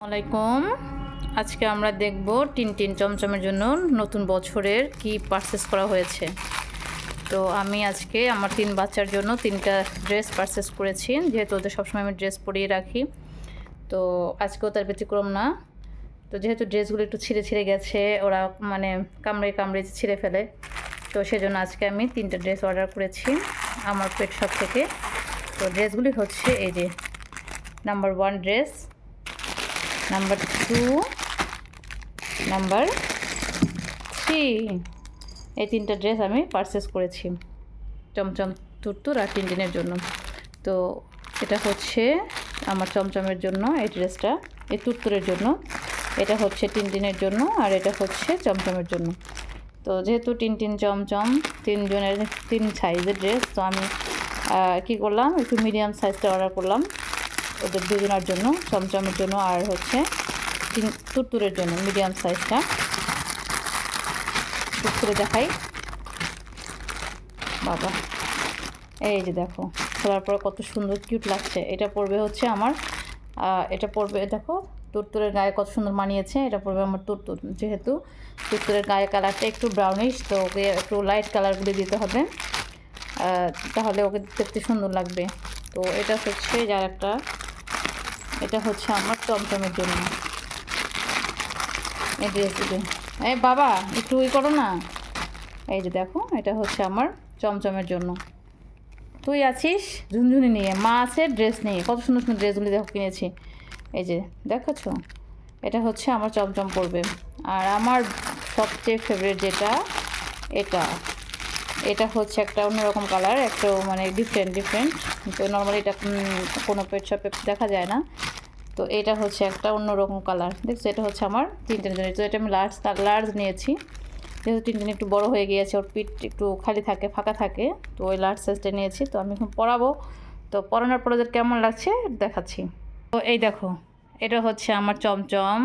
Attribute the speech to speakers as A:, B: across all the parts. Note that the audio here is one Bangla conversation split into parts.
A: আসসালামাইকুম। আজকে আমরা দেখব টিনটিন চমচমের জন্য নতুন বছরের কি পারচেস করা হয়েছে। তো আমি আজকে আমার 3 বাচ্চার জন্য 3টা ড্রেস পারচেস করেছি, যেহেতু ওদের সবসময় আমি ড্রেস পরিয়ে রাখি। তো আজকেও তার ব্যতিক্রম না। তো যেহেতু ড্রেসগুলো একটু ছিঁড়ে ছিঁড়ে গেছে, ওরা মানে কামড়ে কামড়ে ছিঁড়ে ফেলে, তো সেজন্য আজকে আমি 3টা ড্রেস অর্ডার করেছি আমার পেট শপ থেকে। তো ড্রেসগুলি হচ্ছে এই যে নাম্বার 1 ড্রেস, নাম্বার 2, নাম্বার 3, এই 3টা ড্রেস আমি পারচেস করেছি চমচম, তুরতুর আর টিনটিনের জন্য। তো এটা হচ্ছে আমার চমচমের জন্য এই ড্রেসটা, এই তুরতুরের জন্য, এটা হচ্ছে টিনটিনের জন্য, আর এটা হচ্ছে চমচমের জন্য। তো যেহেতু টিনটিন চমচম 3 জনের 3 সাইজের ড্রেস, তো আমি কী করলাম, একটু মিডিয়াম সাইজটা অর্ডার করলাম ওদের দুজনের জন্য, চমচমের জন্য আর হচ্ছে তুরতুরের জন্য মিডিয়াম সাইজটা। তুরতুরে দেখাই বাবা, এই যে দেখো খোলার পরে কত সুন্দর কিউট লাগছে। এটা পরবে হচ্ছে আমার, এটা পরবে, দেখো তুরতুরের গায়ে কত সুন্দর মানিয়েছে। এটা পরবে আমার তুরতুর, যেহেতু তুরতুরের গায়ে কালারটা একটু ব্রাউনিশ, তো ওকে একটু লাইট কালারগুলি দিতে হবে, তাহলে ওকে দেখতে সুন্দর লাগবে। তো এটা হচ্ছে যার একটা, এটা হচ্ছে আমার চমচমের জন্য এই ড্রেসগুলি। এই বাবা একটু করো না, এই যে দেখো এটা হচ্ছে আমার চমচমের জন্য। তুই আছিস ঝুনঝুনি নিয়ে, মা আছে ড্রেস নিয়ে, কত সুন্দর সুন্দর ড্রেসগুলি দেখো কিনেছি। এই যে দেখেছ, এটা হচ্ছে আমার চমচম পড়বে। আর আমার সবচেয়ে ফেভারিট যেটা, এটা এটা হচ্ছে একটা অন্যরকম কালার, একটা মানে ডিফারেন্ট। তো নর্মালি এটা কোনো পেট শপে দেখা যায় না। তো এটা হচ্ছে একটা অন্যরকম কালার, দেখছো, এটা হচ্ছে আমার 3টা জন্য। তো এটা আমি লার্জ নিয়েছি, যেহেতু টিনটিন একটু বড় হয়ে গিয়েছে, ওর পিঠ একটু খালি থাকে, ফাঁকা থাকে, তো ওই লার্জ সাইজটা নিয়েছি। তো আমি এখন পরাবো, তো পরানোর পরে ওদের কেমন লাগছে দেখাচ্ছি। তো এই দেখো এটা হচ্ছে আমার চমচম,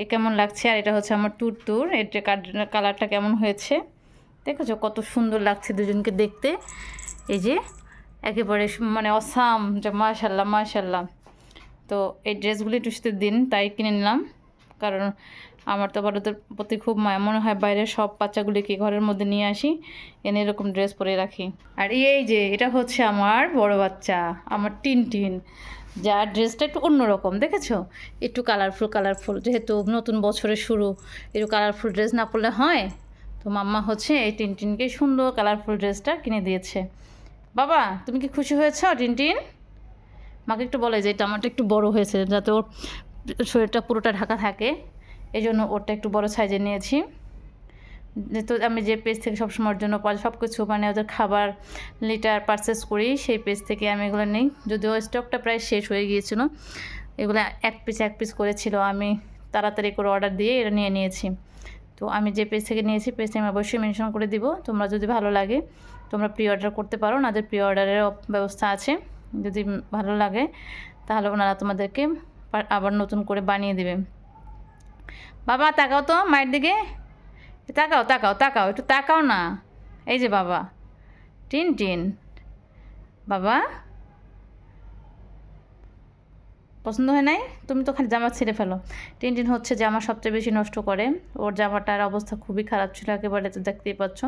A: এ কেমন লাগছে, আর এটা হচ্ছে আমার তুরতুর, এটা কালারটা কেমন হয়েছে দেখেছো, কত সুন্দর লাগছে দুজনকে দেখতে। এই যে একেবারে মানে অসাম, যে মাশাল্লাহ মাশাল্লাহ। তো এই ড্রেসগুলি একটু শীতের দিন তাই কিনে নিলাম, কারণ আমার তো বড়দের প্রতি খুব মায়া, মনে হয় বাইরের সব বাচ্চাগুলিকে ঘরের মধ্যে নিয়ে আসি, এনে এরকম ড্রেস পরে রাখি। আর এই যে এটা হচ্ছে আমার বড় বাচ্চা, আমার টিনটিন, যার ড্রেসটা একটু অন্যরকম দেখেছো, একটু কালারফুল, যেহেতু নতুন বছরের শুরু, একটু কালারফুল ড্রেস না পরলে হয়। তো মাম্মা হচ্ছে এই টিনটিনকে সুন্দর কালারফুল ড্রেসটা কিনে দিয়েছে। বাবা তুমি কি খুশি হয়েছ টিনটিন? মাকে একটু বলে যে এটা আমারটা একটু বড় হয়েছে, যাতে ওর শরীরটা পুরোটা ঢাকা থাকে, এই জন্য ওরটা একটু বড় সাইজে নিয়েছি। যেহেতু আমি যে পেজ থেকে সবসময়ের জন্য সব কিছু মানে ওদের খাবার লিটার পারচেস করি, সেই পেজ থেকে আমি এগুলো নিই। যদিও স্টকটা প্রায় শেষ হয়ে গিয়েছিলো, এগুলো এক পিস করেছিল, আমি তাড়াতাড়ি করে অর্ডার দিয়ে এটা নিয়ে নিয়েছি। তো আমি যে পেজ থেকে নিয়েছি, পেজটা আমি অবশ্যই মেনশন করে দিব, তোমরা যদি ভালো লাগে তোমরা প্রি অর্ডার করতে পারো, ওনাদের প্রি অর্ডারের ব্যবস্থা আছে। যদি ভালো লাগে তাহলে ওনারা তোমাদেরকে আবার নতুন করে বানিয়ে দেবে। বাবা তাকাও তো মায়ের দিকে, তাকাও একটু তাকাও না। এই যে বাবা টিনটিন, বাবা পছন্দ হয় নাই? তুমি তো খালি জামা ছিঁড়ে ফেলো। টিনটিন হচ্ছে জামা সবচেয়ে বেশি নষ্ট করে, ওর জামাটার অবস্থা খুবই খারাপ ছিল একেবারে, তো দেখতেই পাচ্ছ।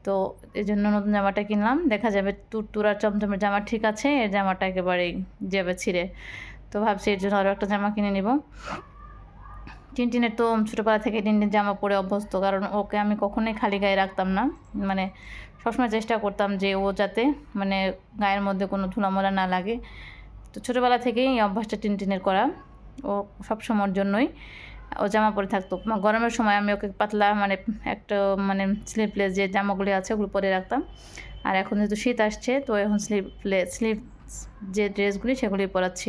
A: তো এই জন্য নতুন জামাটা কিনলাম, দেখা যাবে তুরতুর আর চমচমের জামা ঠিক আছে, এর জামাটা একেবারেই যাবে ছিঁড়ে। তো ভাবছি এর জন্য আরও একটা জামা কিনে নিব। টিনটিনের তো ছোটোবেলা থেকে টিনটিন জামা পরে অভ্যস্ত, কারণ ওকে আমি কখনোই খালি গায়ে রাখতাম না, মানে সবসময় চেষ্টা করতাম যে ও যাতে মানে গায়ের মধ্যে কোনো ধুলামলা না লাগে। তো ছোটোবেলা থেকেই এই অভ্যাসটা টিনটিনের করা, ও সব সময়ের জন্যই ও জামা পরে থাকতো। গরমের সময় আমি ওকে পাতলা মানে একটা মানে স্লিভলেস যে জামাগুলি আছে ওগুলো পরে রাখতাম। আর এখন যেহেতু শীত আসছে, তো এখন স্লিভ যে ড্রেসগুলি সেগুলি পরাচ্ছি,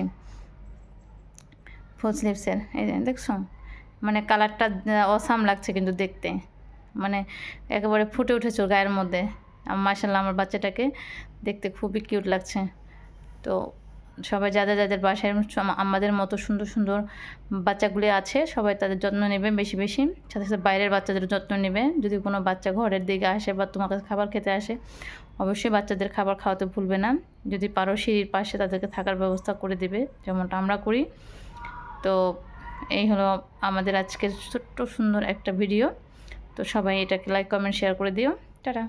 A: ফুল স্লিভসের। এই দেখছো মানে কালারটা অসাম লাগছে কিন্তু দেখতে, মানে একেবারে ফুটে উঠেছে ওর গায়ের মধ্যে। মাশাআল্লাহ আমার বাচ্চাটাকে দেখতে খুবই কিউট লাগছে। তো সবাই যাদের বাসায় আমাদের মতো সুন্দর সুন্দর বাচ্চাগুলি আছে, সবাই তাদের যত্ন নেবে বেশি বেশি, সাথে সাথে বাইরের বাচ্চাদের যত্ন নেবে। যদি কোনো বাচ্চা ঘরের দিকে আসে বা তোমার কাছে খাবার খেতে আসে, অবশ্যই বাচ্চাদের খাবার খাওয়াতে ভুলবে না। যদি পারো সিঁড়ির পাশে তাদেরকে থাকার ব্যবস্থা করে দেবে, যেমনটা আমরা করি। তো এই হলো আমাদের আজকের ছোট্ট সুন্দর একটা ভিডিও। তো সবাই এটাকে লাইক কমেন্ট শেয়ার করে দিও। টাটা।